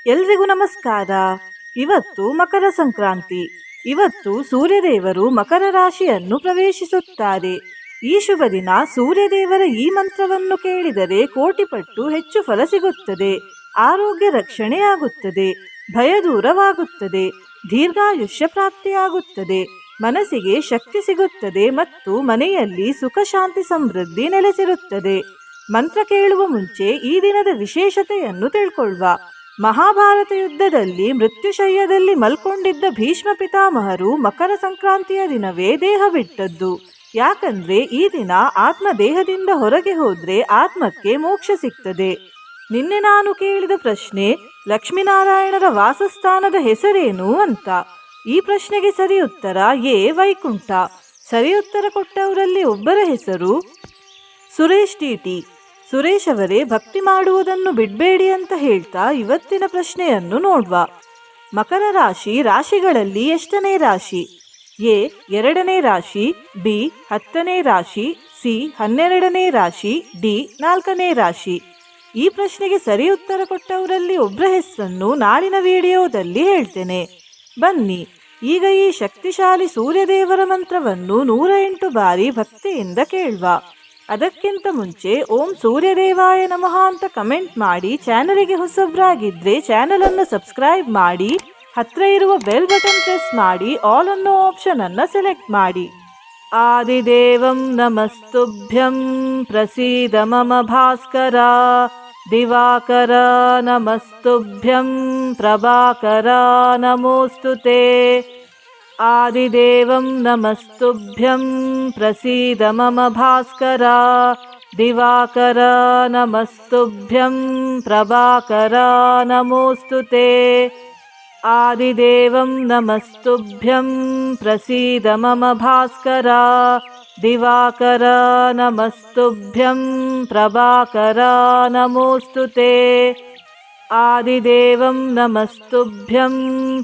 ಎಲ್ರಿಗೂ ನಮಸ್ಕಾರ. ಇವತ್ತು ಮಕರ ಸಂಕ್ರಾಂತಿ. ಇವತ್ತು ಸೂರ್ಯದೇವರು ಮಕರ ರಾಶಿಯನ್ನು ಪ್ರವೇಶಿಸುತ್ತಾರೆ. ಈ ಶುಭ ದಿನ ಸೂರ್ಯದೇವರ ಈ ಮಂತ್ರವನ್ನು ಕೇಳಿದರೆ ಕೋಟಿಪಟ್ಟು ಹೆಚ್ಚು ಫಲ ಸಿಗುತ್ತದೆ. ಆರೋಗ್ಯ ರಕ್ಷಣೆಯಾಗುತ್ತದೆ, ಭಯ ದೂರವಾಗುತ್ತದೆ, ದೀರ್ಘಾಯುಷ್ಯ ಪ್ರಾಪ್ತಿಯಾಗುತ್ತದೆ, ಮನಸ್ಸಿಗೆ ಶಕ್ತಿ ಸಿಗುತ್ತದೆ ಮತ್ತು ಮನೆಯಲ್ಲಿ ಸುಖ ಶಾಂತಿ ಸಮೃದ್ಧಿ ನೆಲೆಸಿರುತ್ತದೆ. ಮಂತ್ರ ಕೇಳುವ ಮುಂಚೆ ಈ ದಿನದ ವಿಶೇಷತೆಯನ್ನು ತಿಳ್ಕೊಳ್ಳುವ. ಮಹಾಭಾರತ ಯುದ್ಧದಲ್ಲಿ ಮೃತ್ಯುಶಯ್ಯದಲ್ಲಿ ಮಲ್ಕೊಂಡಿದ್ದ ಭೀಷ್ಮ ಪಿತಾಮಹರು ಮಕರ ಸಂಕ್ರಾಂತಿಯ ದಿನವೇ ದೇಹ ಬಿಟ್ಟದ್ದು. ಯಾಕಂದ್ರೆ ಈ ದಿನ ಆತ್ಮ ದೇಹದಿಂದ ಹೊರಗೆ ಹೋದ್ರೆ ಆತ್ಮಕ್ಕೆ ಮೋಕ್ಷ ಸಿಗ್ತದೆ. ನಿನ್ನೆ ನಾನು ಕೇಳಿದ ಪ್ರಶ್ನೆ, ಲಕ್ಷ್ಮೀನಾರಾಯಣರ ವಾಸಸ್ಥಾನದ ಹೆಸರೇನು ಅಂತ. ಈ ಪ್ರಶ್ನೆಗೆ ಸರಿ ಉತ್ತರ ಎ, ವೈಕುಂಠ. ಸರಿ ಉತ್ತರ ಕೊಟ್ಟವರಲ್ಲಿ ಒಬ್ಬರ ಹೆಸರು ಸುರೇಶ್ ಟಿ. ಸುರೇಶ್ ಅವರೇ, ಭಕ್ತಿ ಮಾಡುವುದನ್ನು ಬಿಡಬೇಡಿ ಅಂತ ಹೇಳ್ತಾ ಇವತ್ತಿನ ಪ್ರಶ್ನೆಯನ್ನು ನೋಡುವ. ಮಕರ ರಾಶಿ ರಾಶಿಗಳಲ್ಲಿ ಎಷ್ಟನೇ ರಾಶಿ? ಎ 2ನೇ ರಾಶಿ, ಬಿ 10ನೇ ರಾಶಿ, ಸಿ 12ನೇ ರಾಶಿ, ಡಿ 4ನೇ ರಾಶಿ. ಈ ಪ್ರಶ್ನೆಗೆ ಸರಿ ಉತ್ತರ ಕೊಟ್ಟವರಲ್ಲಿ ಒಬ್ಬರ ಹೆಸರನ್ನು ನಾಳಿನ ವಿಡಿಯೋದಲ್ಲಿ ಹೇಳ್ತೇನೆ. ಬನ್ನಿ ಈಗ ಈ ಶಕ್ತಿಶಾಲಿ ಸೂರ್ಯದೇವರ ಮಂತ್ರವನ್ನು 108 ಬಾರಿ ಭಕ್ತಿಯಿಂದ ಕೇಳುವ. ಅದಕ್ಕಿಂತ ಮುಂಚೆ ಓಂ ಸೂರ್ಯದೇವಾಯ ನಮಃ ಅಂತ ಕಮೆಂಟ್ ಮಾಡಿ, ಚಾನಲಿಗೆ ಹೊಸಬ್ರಾಗಿದ್ರೆ ಚಾನಲ್ ಅನ್ನು ಸಬ್ಸ್ಕ್ರೈಬ್ ಮಾಡಿ, ಹತ್ರ ಇರುವ ಬೆಲ್ ಬಟನ್ ಪ್ರೆಸ್ ಮಾಡಿ, ಆಲ್ ಅನ್ನೋ ಆಪ್ಷನ್ ಅನ್ನು ಸೆಲೆಕ್ಟ್ ಮಾಡಿ. ಆದಿದೇವಂ ನಮಸ್ತುಭ್ಯಂ ಪ್ರಸೀದ ಮಮ ಭಾಸ್ಕರ, ದಿವಾಕರ ನಮಸ್ತುಭ್ಯಂ ಪ್ರಭಾಕರ ನಮೋಸ್ತುತೆ. ಆದಿದೇವಂ ನಮಸ್ತುಭ್ಯಂ ಪ್ರಸೀದ ಮಮ ಭಾಸ್ಕರ, ದಿವಾಕರ ನಮಸ್ತುಭ್ಯಂ ಪ್ರಭಾಕರ ನಮೋಸ್ತುತೆ. ಆದಿದೇವಂ ನಮಸ್ತುಭ್ಯಂ ಪ್ರಸೀದ ಮಮ ಭಾಸ್ಕರ, ದಿವಾಕರ ನಮಸ್ತುಭ್ಯಂ ಪ್ರಭಾಕರ ನಮೋಸ್ತುತೆ. ಆದಿದೇವಂ ನಮಸ್ತುಭ್ಯಂ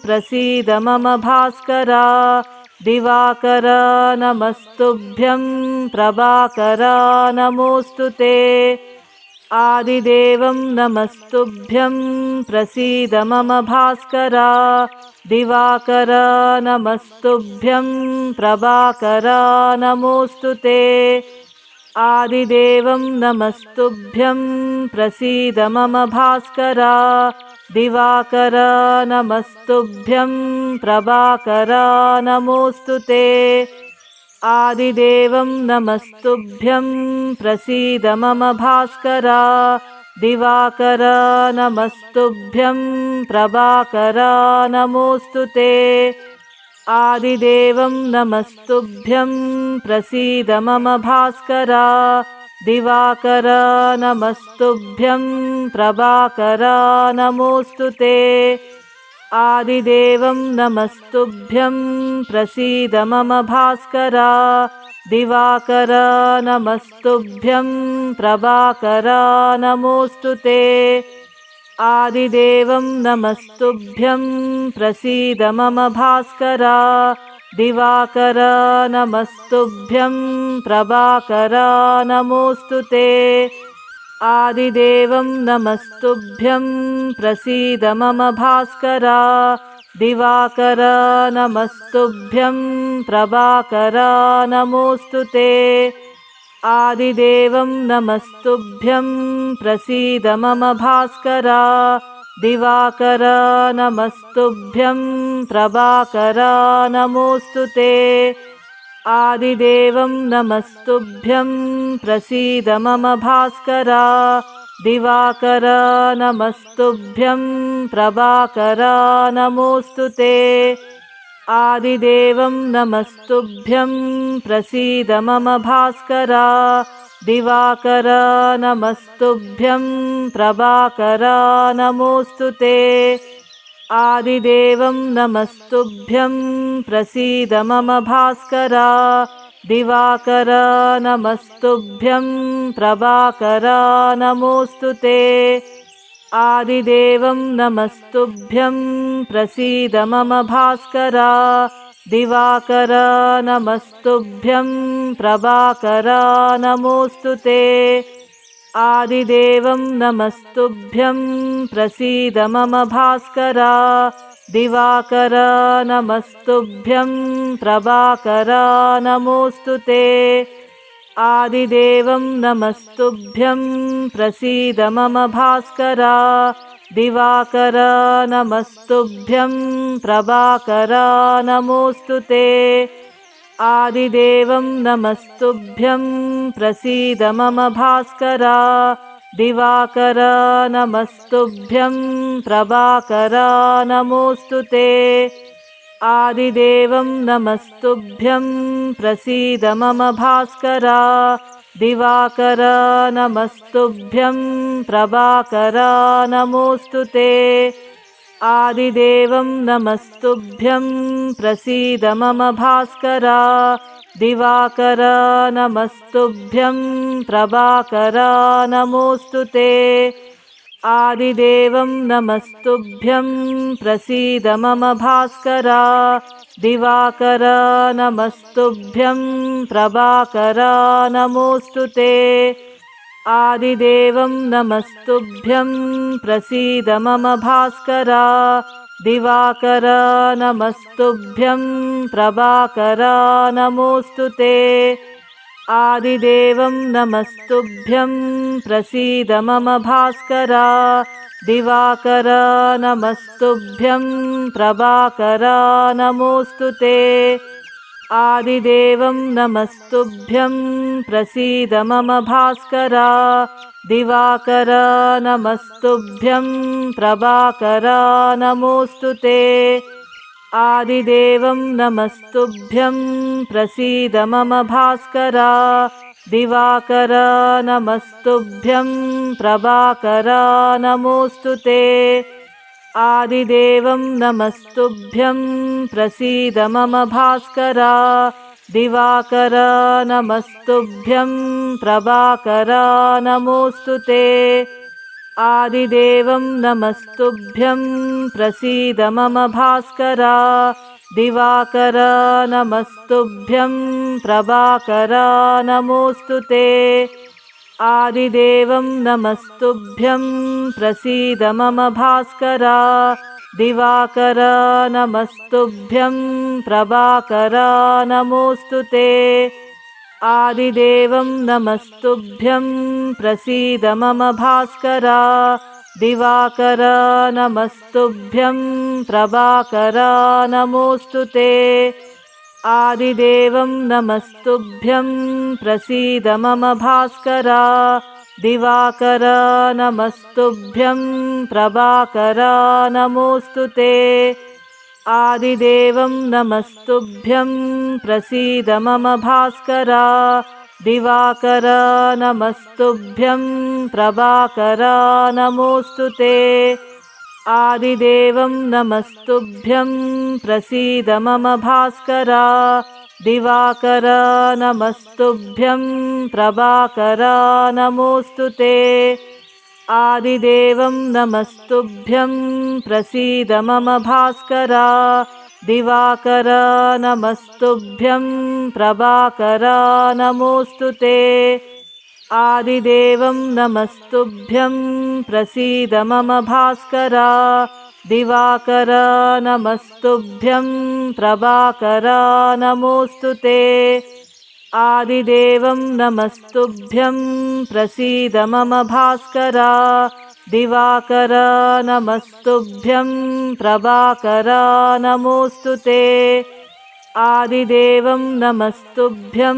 ಪ್ರಸೀದ ಮಮ ಭಾಸ್ಕರ, ದಿವಾಕರ ನಮಸ್ತುಭ್ಯಂ ಪ್ರಭಾಕರ ನಮೋಸ್ತುತೆ. ಆದಿದೇವಂ ನಮಸ್ತುಭ್ಯಂ ಪ್ರಸೀದ ಮಮ ಭಾಸ್ಕರ, ದಿವಾಕರ ನಮಸ್ತುಭ್ಯಂ ಪ್ರಭಾಕರ ನಮೋಸ್ತುತೆ. ಆದಿದೇವಂ ನಮಸ್ತುಭ್ಯಂ ಪ್ರಸೀದ ಮಮ ಭಾಸ್ಕರ, ದಿವಾಕರ ನಮಸ್ತುಭ್ಯಂ ಪ್ರಭಾಕರ ನಮೋಸ್ತುತೆ. ಆದಿದೇವಂ ನಮಸ್ತುಭ್ಯಂ ಪ್ರಸೀದ ಮಮ ಭಾಸ್ಕರ, ದಿವಾಕರ ನಮಸ್ತುಭ್ಯಂ ಪ್ರಭಾಕರ ನಮೋಸ್ತುತೆ. ಆದಿದೇವಂ ನಮಸ್ತುಭ್ಯಂ ಪ್ರಸೀದ ಮಮ ಭಾಸ್ಕರ, ದಿವಾಕರ ನಮಸ್ತುಭ್ಯಂ ಪ್ರಭಾಕರ ನಮೋಸ್ತುತೆ. ಆದಿದೇವಂ ನಮಸ್ತುಭ್ಯಂ ಪ್ರಸೀದ ಮಮ ಭಾಸ್ಕರ, ದಿವಾಕರ ನಮಸ್ತುಭ್ಯಂ ಪ್ರಭಾಕರ ನಮೋಸ್ತುತೆ. ಆದಿದೇವಂ ನಮಸ್ತುಭ್ಯಂ ಪ್ರಸೀದ ಮಮ ಭಾಸ್ಕರ, ದಿವಾಕರ ನಮಸ್ತುಭ್ಯಂ ಪ್ರಭಾಕರ ನಮೋಸ್ತುತೆ. ಆದಿದೇವಂ ನಮಸ್ತುಭ್ಯಂ ಪ್ರಸೀದ ಮಮ ಭಾಸ್ಕರ, ದಿವಾಕರ ನಮಸ್ತುಭ್ಯಂ ಪ್ರಭಾಕರ ನಮೋಸ್ತುತೆ. ಆದಿದೇವಂ ನಮಸ್ತುಭ್ಯಂ ಪ್ರಸೀದ ಮಮ ಭಾಸ್ಕರ, ದಿವಾಕರ ನಮಸ್ತುಭ್ಯಂ ಪ್ರಭಾಕರ ನಮೋಸ್ತುತೆ. ಆದಿದೇವಂ ನಮಸ್ತುಭ್ಯಂ ಪ್ರಸೀದ ಮಮ ಭಾಸ್ಕರ, ದಿವಾಕರ ನಮಸ್ತುಭ್ಯಂ ಪ್ರಭಾಕರ ನಮೋಸ್ತುತೆ. ಆದಿದೇವಂ ನಮಸ್ತುಭ್ಯಂ ಪ್ರಸೀದ ಮಮ ಭಾಸ್ಕರ, ದಿವಾಕರ ನಮಸ್ತುಭ್ಯಂ ಪ್ರಭಾಕರ ನಮೋಸ್ತುತೆ. ಆದಿದೇವಂ ನಮಸ್ತುಭ್ಯಂ ಪ್ರಸೀದ ಮಮ ಭಾಸ್ಕರ, ದಿವಾಕರ ನಮಸ್ತುಭ್ಯಂ ಪ್ರಭಾಕರ ನಮೋಸ್ತುತೆ. ಆದಿದೇವಂ ನಮಸ್ತುಭ್ಯಂ ಪ್ರಸೀದ ಮಮ ಭಾಸ್ಕರ, ದಿವಾಕರ ನಮಸ್ತುಭ್ಯಂ ಪ್ರಭಾಕರ ನಮೋಸ್ತುತೆ. आदिदेवं नमस्तुभ्यं प्रसीद मम भास्कर। दिवाकर नमस्तुभ्यं प्रभाकर नमोऽस्तु ते। आदिदेवं नमस्तुभ्यं प्रसीद मम भास्कर। दिवाकर नमस्तुभ्यं प्रभाकर नमोऽस्तु ते। आदिदेवं नमस्तुभ्यं प्रसीद मम भास्कर। दिवाकर नमस्तुभ्यं प्रभाकर नमोऽस्तु ते। आदिदेवं नमस्तुभ्यं प्रसीद मम भास्कर। दिवाकर नमस्तुभ्यं प्रभाकर नमोऽस्तु ते। आदिदेवं नमस्तुभ्यं प्रसीद मम भास्कर। दिवाकर नमस्तुभ्यं प्रभाकर नमोऽस्तु ते। आदिदेवं नमस्तुभ्यं प्रसीद मम भास्कर। दिवाकर नमस्तुभ्यं प्रभाकर नमोऽस्तु ते। आदिदेवं नमस्तुभ्यं प्रसीद मम भास्कर। दिवाकर नमस्तुभ्यं प्रभाकर नमोऽस्तु ते। आदिदेवं नमस्तुभ्यं प्रसीद मम भास्कर। दिवाकर नमस्तुभ्यं प्रभाकर नमोऽस्तु ते। आदिदेवं नमस्तुभ्यं प्रसीद मम भास्कर। दिवाकर नमस्तुभ्यं प्रभाकर नमोऽस्तु ते। आदिदेवं नमस्तुभ्यं प्रसीद मम भास्कर। दिवाकर नमस्तुभ्यं प्रभाकर नमोऽस्तु ते। आदिदेवं नमस्तुभ्यं प्रसीद मम भास्कर। दिवाकर नमस्तुभ्यं प्रभाकर नमोऽस्तु ते। आदिदेवं नमस्तुभ्यं प्रसीद मम भास्कर। दिवाकर नमस्तुभ्यं प्रभाकर नमोऽस्तु ते। आदिदेवं नमस्तुभ्यं प्रसीद मम भास्कर। दिवाकर नमस्तुभ्यं प्रभाकर नमोऽस्तु ते। आदिदेवं नमस्तुभ्यं प्रसीद मम भास्कर। दिवाकर नमस्तुभ्यं प्रभाकर नमोऽस्तु ते। आदिदेवं नमस्तुभ्यं प्रसीद मम भास्कर। दिवाकर नमस्तुभ्यं प्रभाकर नमोऽस्तु ते। आदिदेवं नमस्तुभ्यं प्रसीद मम भास्कर। दिवाकर नमस्तुभ्यं प्रभाकर नमोऽस्तु ते। आदिदेवं नमस्तुभ्यं प्रसीद मम भास्कर। दिवाकर नमस्तुभ्यं प्रभाकर नमोऽस्तु ते। आदिदेवं नमस्तुभ्यं प्रसीद मम भास्कर। दिवाकर नमस्तुभ्यं प्रभाकर नमोऽस्तु ते। आदिदेवं नमस्तुभ्यं प्रसीद मम भास्कर। दिवाकर नमस्तुभ्यं प्रभाकर नमोऽस्तु ते। आदिदेवं नमस्तुभ्यं प्रसीद मम भास्कर। दिवाकर नमस्तुभ्यं प्रभाकर नमोऽस्तु ते। आदिदेवं नमस्तुभ्यं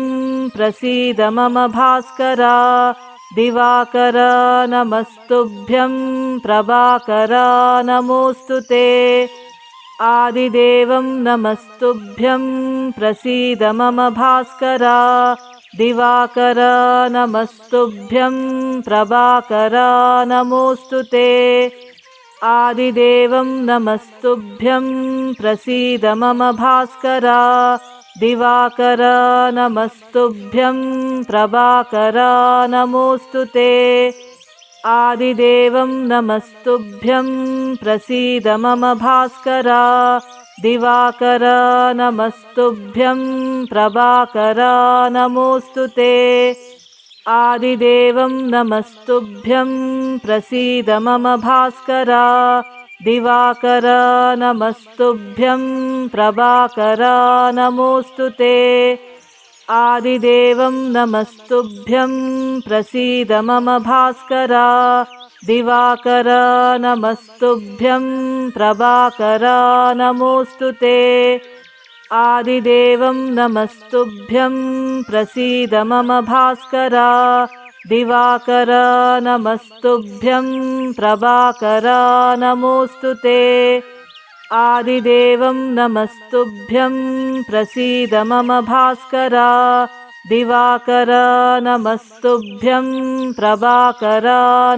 प्रसीद मम भास्कर। दिवाकर नमस्तुभ्यं प्रभाकर नमोऽस्तु ते। आदिदेवं नमस्तुभ्यं प्रसीद मम भास्कर। दिवाकर नमस्तुभ्यं प्रभाकर नमोऽस्तु ते। आदिदेवं नमस्तुभ्यं प्रसीद मम भास्कर। दिवाकर नमस्तुभ्यं प्रभाकर नमोऽस्तु ते। आदिदेवं नमस्तुभ्यं प्रसीद मम भास्कर। दिवाकर नमस्तुभ्यं प्रभाकर नमोऽस्तु ते। आदिदेवं नमस्तुभ्यं प्रसीद मम भास्कर। दिवाकर नमस्तुभ्यं प्रभाकर नमोऽस्तु ते। आदिदेवं नमस्तुभ्यं प्रसीद मम भास्कर। दिवाकर नमस्तुभ्यं प्रभाकर नमोऽस्तु ते। आदिदेवं नमस्तुभ्यं प्रसीद मम भास्कर। दिवाकर नमस्तुभ्यं प्रभाकर नमोऽस्तु ते। आदिदेवं नमस्तुभ्यं प्रसीद मम भास्कर। दिवाकर नमस्तुभ्यं प्रभाकर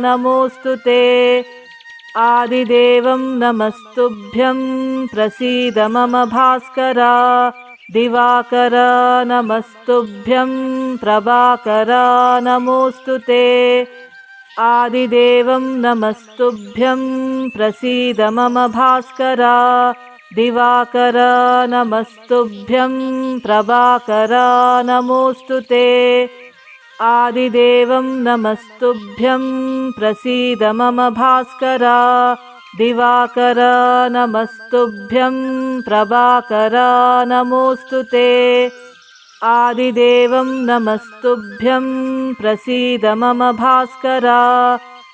नमोऽस्तु ते। आदिदेवं नमस्तुभ्यं प्रसीद मम भास्कर। दिवाकर नमस्तुभ्यं प्रभाकर नमोऽस्तु ते। आदिदेवं नमस्तुभ्यं प्रसीद मम भास्कर। दिवाकर नमस्तुभ्यं प्रभाकर नमोऽस्तु ते। आदिदेवं नमस्तुभ्यं प्रसीद मम भास्कर। दिवाकर नमस्तुभ्यं प्रभाकर नमोऽस्तु ते। आदिदेवं नमस्तुभ्यं प्रसीद मम भास्कर।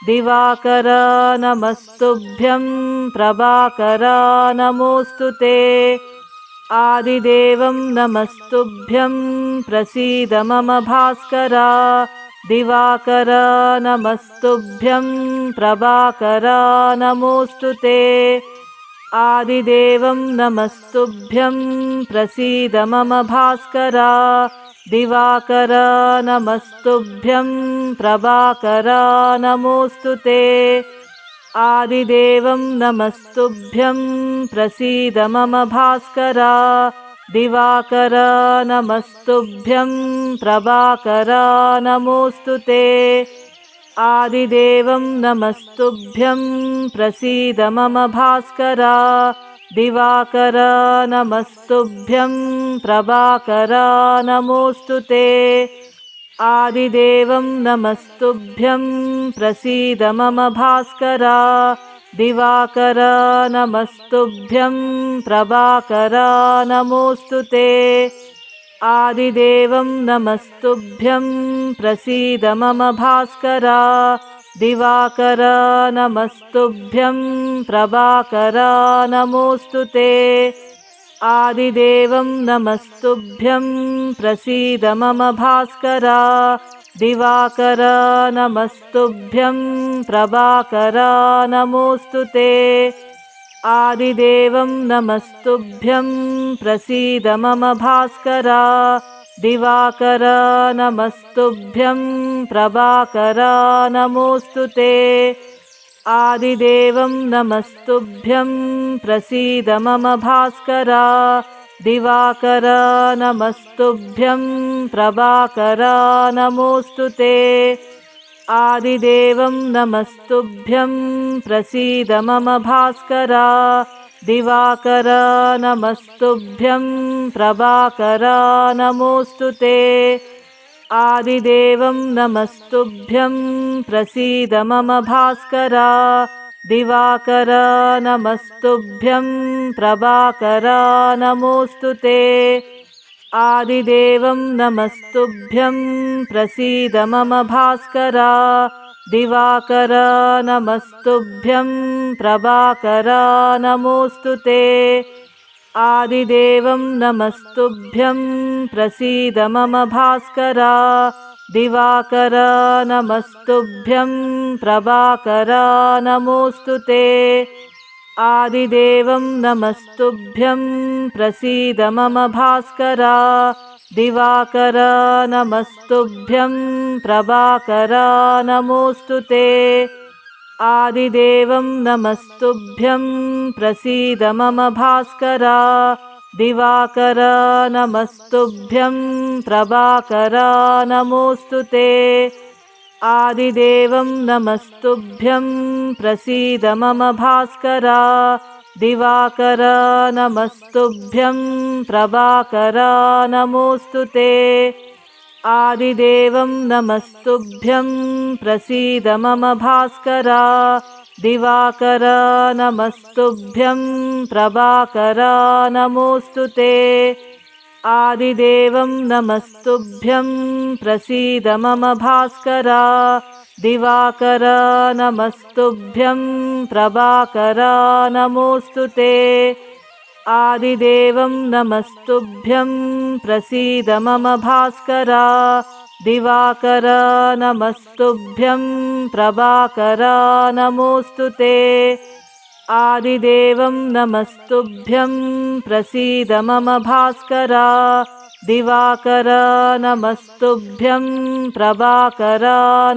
दिवाकर नमस्तुभ्यं प्रभाकर नमोऽस्तु ते। आदिदेवं नमस्तुभ्यं प्रसीद मम भास्कर। दिवाकर नमस्तुभ्यं प्रभाकर नमोऽस्तु ते। आदिदेवं नमस्तुभ्यं प्रसीद मम भास्कर। दिवाकर नमस्तुभ्यं प्रभाकर नमोऽस्तु ते। आदिदेवं नमस्तुभ्यं प्रसीद मम भास्कर। दिवाकर नमस्तुभ्यं प्रभाकर नमोऽस्तु ते। आदिदेवं नमस्तुभ्यं प्रसीद मम भास्कर। दिवाकर नमस्तुभ्यं प्रभाकर नमोऽस्तु ते। आदिदेवं नमस्तुभ्यं प्रसीद मम भास्कर। दिवाकर नमस्तुभ्यं प्रभाकर नमोऽस्तु ते। आदिदेवं नमस्तुभ्यं प्रसीद मम भास्कर। दिवाकर नमस्तुभ्यं प्रभाकर नमोऽस्तु ते। आदिदेवं नमस्तुभ्यं प्रसीद मम भास्कर। दिवाकर नमस्तुभ्यं प्रभाकर नमोऽस्तु ते। आदिदेवं नमस्तुभ्यं प्रसीद मम भास्कर। दिवाकर नमस्तुभ्यं प्रभाकर नमोऽस्तु ते। आदिदेवं नमस्तुभ्यं प्रसीद मम भास्कर। दिवाकर नमस्तुभ्यं प्रभाकर नमोऽस्तु ते। आदिदेवं नमस्तुभ्यं प्रसीद मम भास्कर। दिवाकर नमस्तुभ्यं प्रभाकर नमोऽस्तु ते। आदिदेवं नमस्तुभ्यं प्रसीद मम भास्कर। दिवाकर नमस्तुभ्यं प्रभाकर नमोऽस्तु ते। आदिदेवं नमस्तुभ्यं प्रसीद मम भास्कर। दिवाकर नमस्तुभ्यं प्रभाकर नमोऽस्तु ते। आदिदेवं नमस्तुभ्यं प्रसीद मम भास्कर। दिवाकर नमस्तुभ्यं प्रभाकर नमोऽस्तु ते। आदिदेवं नमस्तुभ्यं प्रसीद मम भास्कर। दिवाकर नमस्तुभ्यं प्रभाकर नमोऽस्तु ते। आदिदेवं नमस्तुभ्यं प्रसीद मम भास्कर। दिवाकर नमस्तुभ्यं प्रभाकर नमोऽस्तु ते। आदिदेवं नमस्तुभ्यं प्रसीद मम भास्कर। दिवाकर नमस्तुभ्यं प्रभाकर नमोऽस्तु ते। आदिदेवं नमस्तुभ्यं प्रसीद मम भास्कर। दिवाकर नमस्तुभ्यं प्रभाकर नमोऽस्तु ते। आदिदेवं नमस्तुभ्यं प्रसीद मम भास्कर। दिवाकर नमस्तुभ्यं प्रभाकर नमोऽस्तु ते। आदिदेवं नमस्तुभ्यं प्रसीद मम भास्कर। दिवाकर नमस्तुभ्यं प्रभाकर नमोऽस्तु ते। आदिदेवं नमस्तुभ्यं प्रसीद मम भास्कर। दिवाकर नमस्तुभ्यं प्रभाकर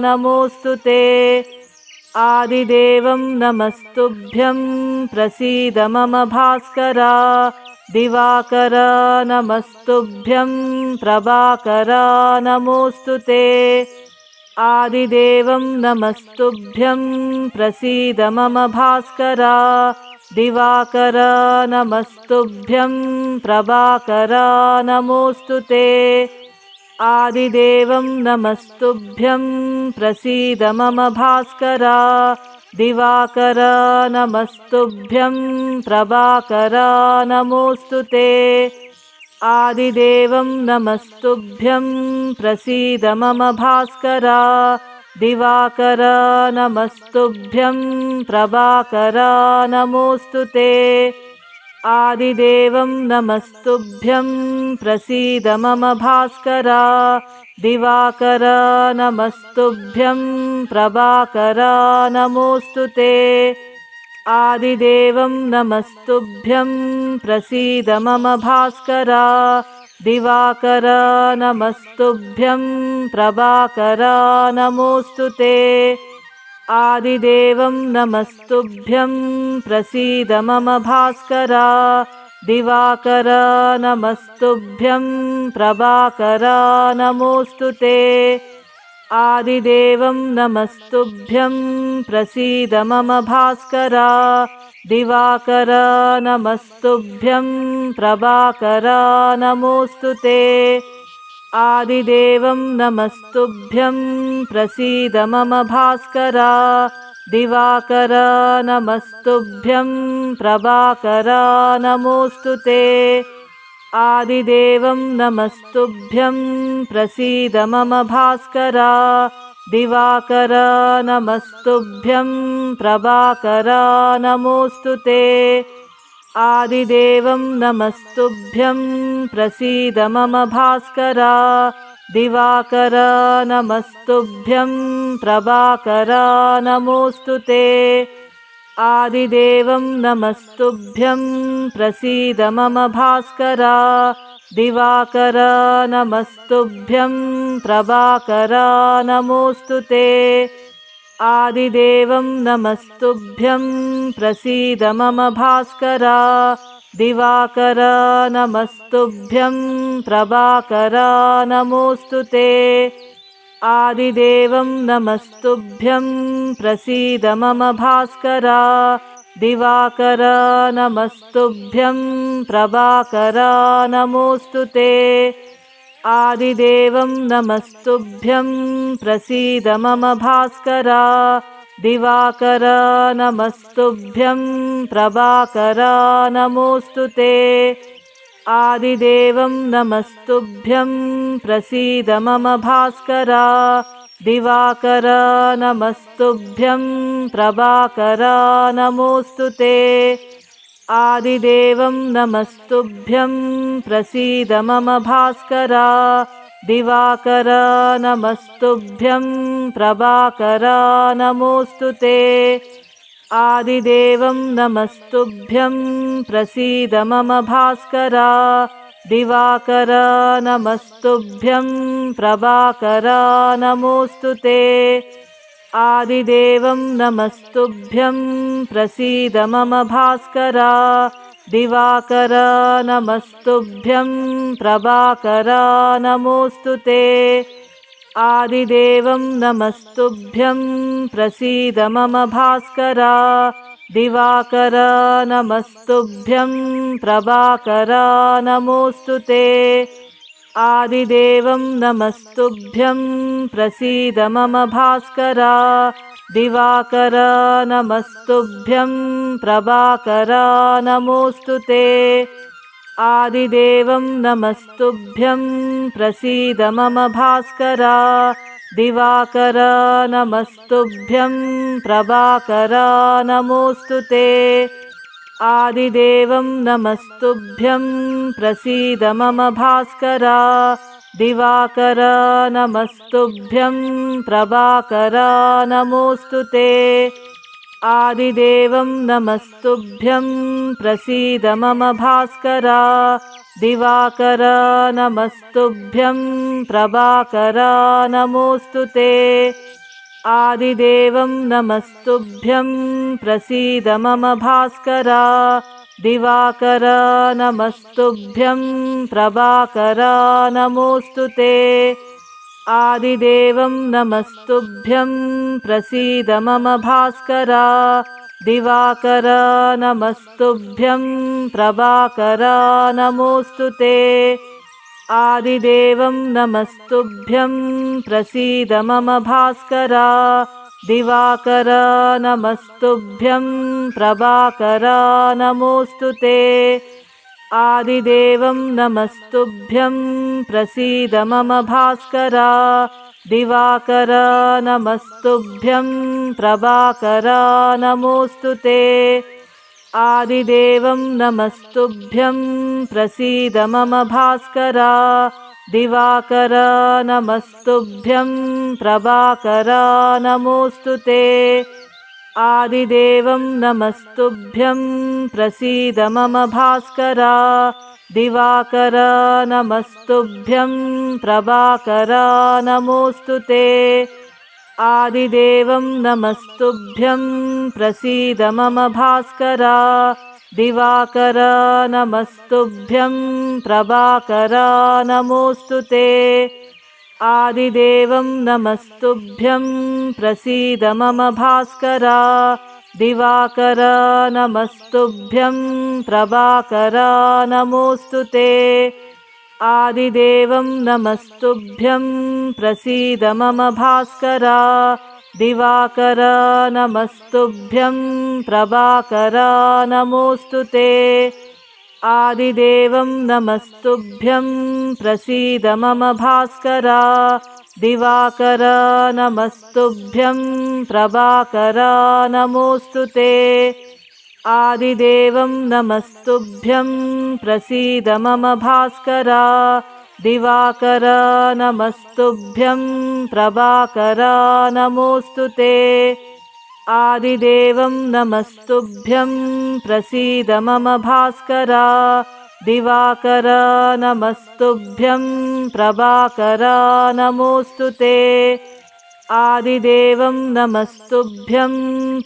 नमोऽस्तु ते। आदिदेवं नमस्तुभ्यं प्रसीद मम भास्कर। दिवाकर नमस्तुभ्यं प्रभाकर नमोऽस्तु ते। आदिदेवं नमस्तुभ्यं प्रसीद मम भास्कर। दिवाकर नमस्तुभ्यं प्रभाकर नमोऽस्तु ते। आदिदेवं नमस्तुभ्यं प्रसीद मम भास्कर। दिवाकर नमस्तुभ्यं प्रभाकर नमोऽस्तु ते। आदिदेवं नमस्तुभ्यं प्रसीद मम भास्कर। दिवाकर नमस्तुभ्यं प्रभाकर नमोऽस्तु ते। आदिदेवं नमस्तुभ्यं प्रसीद मम भास्कर। दिवाकर नमस्तुभ्यं प्रभाकर नमोऽस्तु ते। आदिदेवं नमस्तुभ्यं प्रसीद मम भास्कर। दिवाकर नमस्तुभ्यं प्रभाकर नमोऽस्तु ते। आदिदेवं नमस्तुभ्यं प्रसीद मम भास्कर। दिवाकर नमस्तुभ्यं प्रभाकर नमोऽस्तु ते। आदिदेवं नमस्तुभ्यं प्रसीद मम भास्कर। दिवाकर नमस्तुभ्यं प्रभाकर नमोऽस्तु ते। आदिदेवं नमस्तुभ्यं प्रसीद मम भास्कर। दिवाकर नमस्तुभ्यं प्रभाकर नमोऽस्तु ते। आदिदेवं नमस्तुभ्यं प्रसीद मम भास्कर। दिवाकर नमस्तुभ्यं प्रभाकर नमोऽस्तु ते। आदिदेवं नमस्तुभ्यं प्रसीद मम भास्कर। दिवाकर नमस्तुभ्यं प्रभाकर नमोऽस्तु ते। आदिदेवं नमस्तुभ्यं प्रसीद मम भास्कर। दिवाकर नमस्तुभ्यं प्रभाकर नमोऽस्तु ते। आदिदेवं नमस्तुभ्यं प्रसीद मम भास्कर। दिवाकर नमस्तुभ्यं प्रभाकर नमोऽस्तु ते। आदिदेवं नमस्तुभ्यं प्रसीद मम भास्कर। दिवाकर नमस्तुभ्यं प्रभाकर नमोऽस्तु ते। आदिदेवं नमस्तुभ्यं प्रसीद मम भास्कर। दिवाकर नमस्तुभ्यं प्रभाकर नमोऽस्तु ते। आदिदेवं नमस्तुभ्यं प्रसीद मम भास्कर। दिवाकर नमस्तुभ्यं प्रभाकर नमोऽस्तु ते। आदिदेवं नमस्तुभ्यं प्रसीद मम भास्कर। दिवाकर नमस्तुभ्यं प्रभाकर नमोऽस्तु ते। आदिदेवं नमस्तुभ्यं प्रसीद मम भास्कर। दिवाकर नमस्तुभ्यं प्रभाकर नमोऽस्तु ते। आदिदेवं नमस्तुभ्यं प्रसीद मम भास्कर। दिवाकर नमस्तुभ्यं प्रभाकर नमोऽस्तु ते। आदिदेवं नमस्तुभ्यं प्रसीद मम भास्कर। दिवाकर नमस्तुभ्यं प्रभाकर नमोऽस्तु ते। आदिदेवं नमस्तुभ्यं प्रसीद मम भास्कर। दिवाकर नमस्तुभ्यं प्रभाकर नमोऽस्तु ते। आदिदेवं नमस्तुभ्यं प्रसीद मम भास्कर। दिवाकर नमस्तुभ्यं प्रभाकर नमोऽस्तु ते। आदिदेवं नमस्तुभ्यं प्रसीद मम भास्कर। दिवाकर नमस्तुभ्यं प्रभाकर नमोऽस्तु ते। आदिदेवं नमस्तुभ्यं प्रसीद मम भास्कर। दिवाकर नमस्तुभ्यं प्रभाकर नमोऽस्तु ते। आदिदेवं नमस्तुभ्यं प्रसीद मम भास्कर। दिवाकर नमस्तुभ्यं प्रभाकर नमोऽस्तु ते। आदिदेवं नमस्तुभ्यं प्रसीद मम भास्कर। दिवाकर नमस्तुभ्यं प्रभाकर नमोऽस्तु ते। आदिदेवं नमस्तुभ्यं प्रसीद मम भास्कर। दिवाकर नमस्तुभ्यं प्रभाकर नमोऽस्तु ते। आदिदेवं नमस्तुभ्यं प्रसीद मम भास्कर। दिवाकर नमस्तुभ्यं प्रभाकर नमोऽस्तु ते। आदिदेवं नमस्तुभ्यं प्रसीद मम भास्कर। दिवाकर नमस्तुभ्यं प्रभाकर नमोऽस्तु ते। आदिदेवं नमस्तुभ्यं प्रसीद मम भास्कर। दिवाकर नमस्तुभ्यं प्रभाकर नमोऽस्तु ते। आदिदेवं नमस्तुभ्यं प्रसीद मम भास्कर। दिवाकर नमस्तुभ्यं प्रभाकर नमोऽस्तु ते। आदिदेवं नमस्तुभ्यं प्रसीद मम भास्कर। दिवाकर नमस्तुभ्यं प्रभाकर नमोऽस्तु ते। आदिदेवं नमस्तुभ्यं प्रसीद मम भास्कर। दिवाकर नमस्तुभ्यं प्रभाकर नमोऽस्तु ते। आदिदेवं नमस्तुभ्यं प्रसीद मम भास्कर। दिवाकर नमस्तुभ्यं प्रभाकर नमोऽस्तु ते। आदिदेवं नमस्तुभ्यं प्रसीद मम भास्कर। दिवाकर नमस्तुभ्यं प्रभाकर नमोऽस्तु ते। आदिदेवं नमस्तुभ्यं प्रसीद मम भास्कर। दिवाकर नमस्तुभ्यं प्रभाकर नमोऽस्तु ते। आदिदेवं नमस्तुभ्यं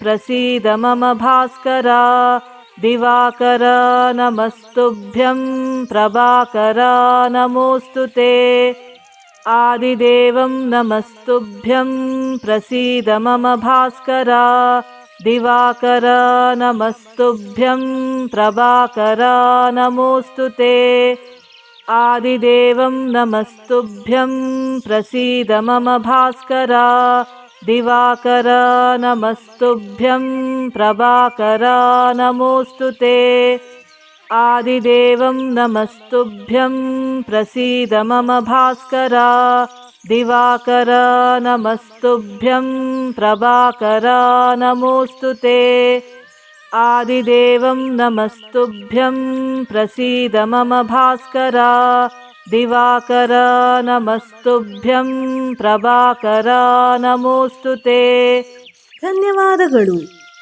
प्रसीद मम भास्कर। दिवाकर नमस्तुभ्यं प्रभाकर नमोऽस्तु ते। आदिदेवं नमस्तुभ्यं प्रसीद मम भास्कर। दिवाकर नमस्तुभ्यं प्रभाकर नमोऽस्तु ते। आदिदेवं नमस्तुभ्यं प्रसीद मम भास्कर। दिवाकर नमस्तुभ्यं प्रभाकर नमोऽस्तु ते। आदिदेवं नमस्तुभ्यं प्रसीद मम भास्कर। दिवाकर नमस्तुभ्यं प्रभाकर नमोऽस्तु ते। आदिदेवं नमस्तुभ्यं प्रसीद मम भास्कर। दिवाकर नमस्तुभ्यं प्रभाकर नमोऽस्तु ते। ಧನ್ಯವಾದಗಳು.